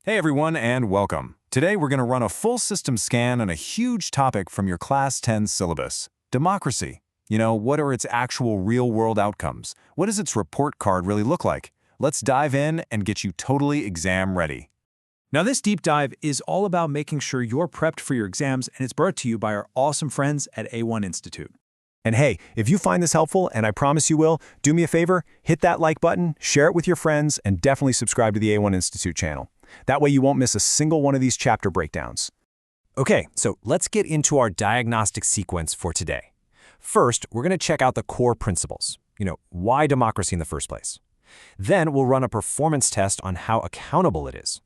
Hey everyone, and welcome. Today we're going to run a full system scan on a huge topic from your Class 10 syllabus, democracy. What are its actual real-world outcomes? What does its report card really look like? Let's dive in and get you totally exam ready. Now, this deep dive is all about making sure you're prepped for your exams, and it's brought to you by our awesome friends at A1 Institute. And hey, if you find this helpful, and I promise you will, do me a favor, hit that like button, share it with your friends, and definitely subscribe to the A1 Institute channel. That way you won't miss a single one of these chapter breakdowns. Okay, so let's get into our diagnostic sequence for today. First, we're going to check out the core principles. Why democracy in the first place? Then we'll run a performance test on how accountable it is.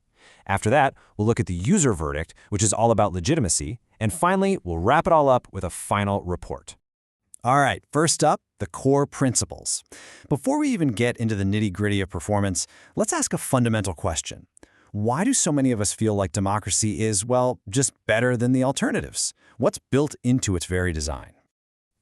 After that, we'll look at the user verdict, which is all about legitimacy. And finally, we'll wrap it all up with a final report. All right, first up, the core principles. Before we even get into the nitty-gritty of performance, let's ask a fundamental question. Why do so many of us feel like democracy is, well, just better than the alternatives? What's built into its very design?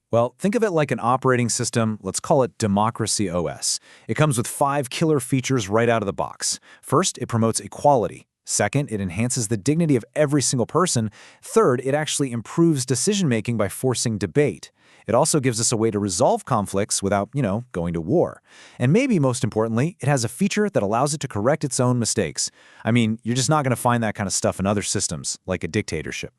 Well, think of it like an operating system. Let's call it Democracy OS. It comes with 5 killer features right out of the box. First, it promotes equality. Second, it enhances the dignity of every single person. Third, it actually improves decision-making by forcing debate. It also gives us a way to resolve conflicts without, going to war. And maybe most importantly, it has a feature that allows it to correct its own mistakes. I mean, you're just not going to find that kind of stuff in other systems, like a dictatorship.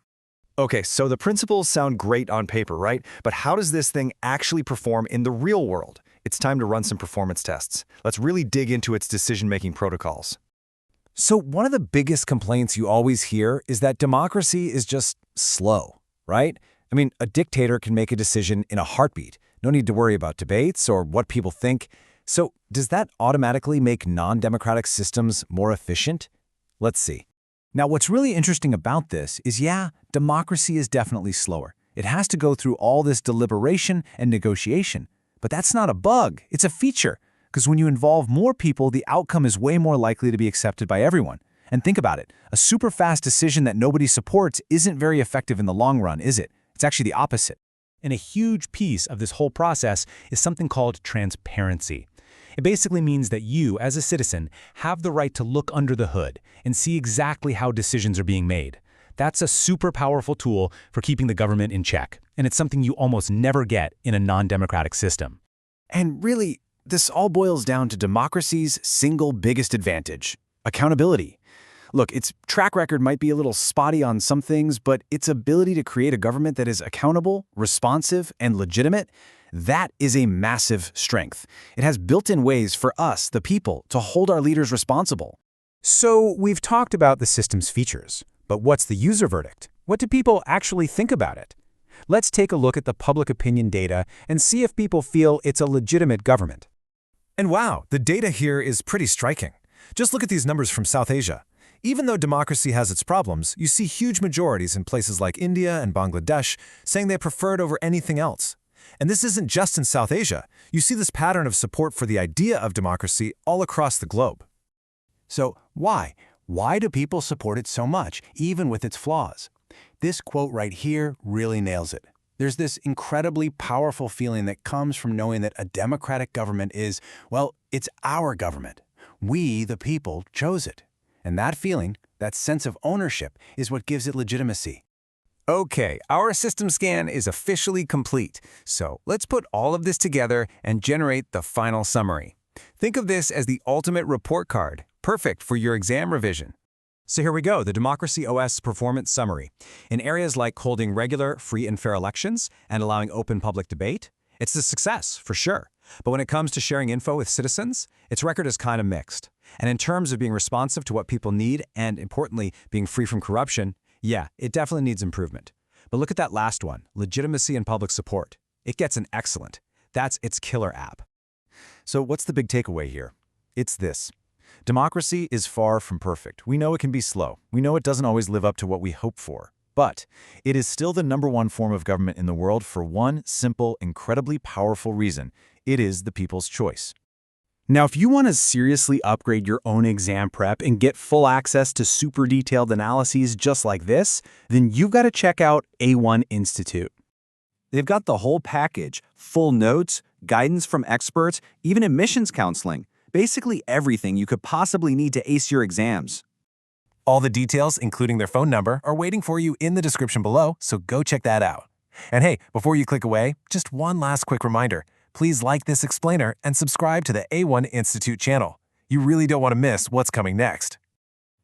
Okay, so the principles sound great on paper, right? But how does this thing actually perform in the real world? It's time to run some performance tests. Let's really dig into its decision-making protocols. So one of the biggest complaints you always hear is that democracy is just slow, right? I mean, a dictator can make a decision in a heartbeat. No need to worry about debates or what people think. So does that automatically make non-democratic systems more efficient? Let's see. Now, what's really interesting about this is, democracy is definitely slower. It has to go through all this deliberation and negotiation. But that's not a bug, it's a feature. Because when you involve more people, the outcome is way more likely to be accepted by everyone. And think about it, a super fast decision that nobody supports isn't very effective in the long run, is it? It's actually the opposite. And a huge piece of this whole process is something called transparency. It basically means that you, as a citizen, have the right to look under the hood and see exactly how decisions are being made. That's a super powerful tool for keeping the government in check, and it's something you almost never get in a non-democratic system. And really, this all boils down to democracy's single biggest advantage: accountability. Look, its track record might be a little spotty on some things, but its ability to create a government that is accountable, responsive, and legitimate, that is a massive strength. It has built-in ways for us, the people, to hold our leaders responsible. So we've talked about the system's features, but what's the user verdict? What do people actually think about it? Let's take a look at the public opinion data and see if people feel it's a legitimate government. And wow, the data here is pretty striking. Just look at these numbers from South Asia. Even though democracy has its problems, you see huge majorities in places like India and Bangladesh saying they prefer it over anything else. And this isn't just in South Asia. You see this pattern of support for the idea of democracy all across the globe. So why? Why do people support it so much, even with its flaws? This quote right here really nails it. There's this incredibly powerful feeling that comes from knowing that a democratic government is, well, it's our government. We, the people, chose it. And that feeling, that sense of ownership, is what gives it legitimacy. Okay, our system scan is officially complete. So let's put all of this together and generate the final summary. Think of this as the ultimate report card, perfect for your exam revision. So here we go, the Democracy OS performance summary. In areas like holding regular, free and fair elections and allowing open public debate, it's a success, for sure. But when it comes to sharing info with citizens, its record is kind of mixed. And in terms of being responsive to what people need and, importantly, being free from corruption, it definitely needs improvement. But look at that last one, legitimacy and public support. It gets an excellent. That's its killer app. So what's the big takeaway here? It's this. Democracy is far from perfect. We know it can be slow. We know it doesn't always live up to what we hope for. But it is still the #1 form of government in the world for one simple, incredibly powerful reason. It is the people's choice. Now, if you want to seriously upgrade your own exam prep and get full access to super detailed analyses just like this, then you've got to check out A1 Institute. They've got the whole package: full notes, guidance from experts, even admissions counseling. Basically everything you could possibly need to ace your exams. All the details, including their phone number, are waiting for you in the description below, so go check that out. And hey, before you click away, just one last quick reminder. Please like this explainer and subscribe to the A1 Institute channel. You really don't want to miss what's coming next.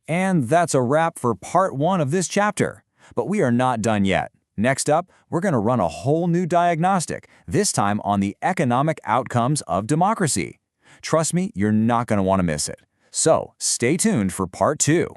And that's a wrap for part 1 of this chapter. But we are not done yet. Next up, we're going to run a whole new diagnostic, this time on the economic outcomes of democracy. Trust me, you're not going to want to miss it. So stay tuned for part 2.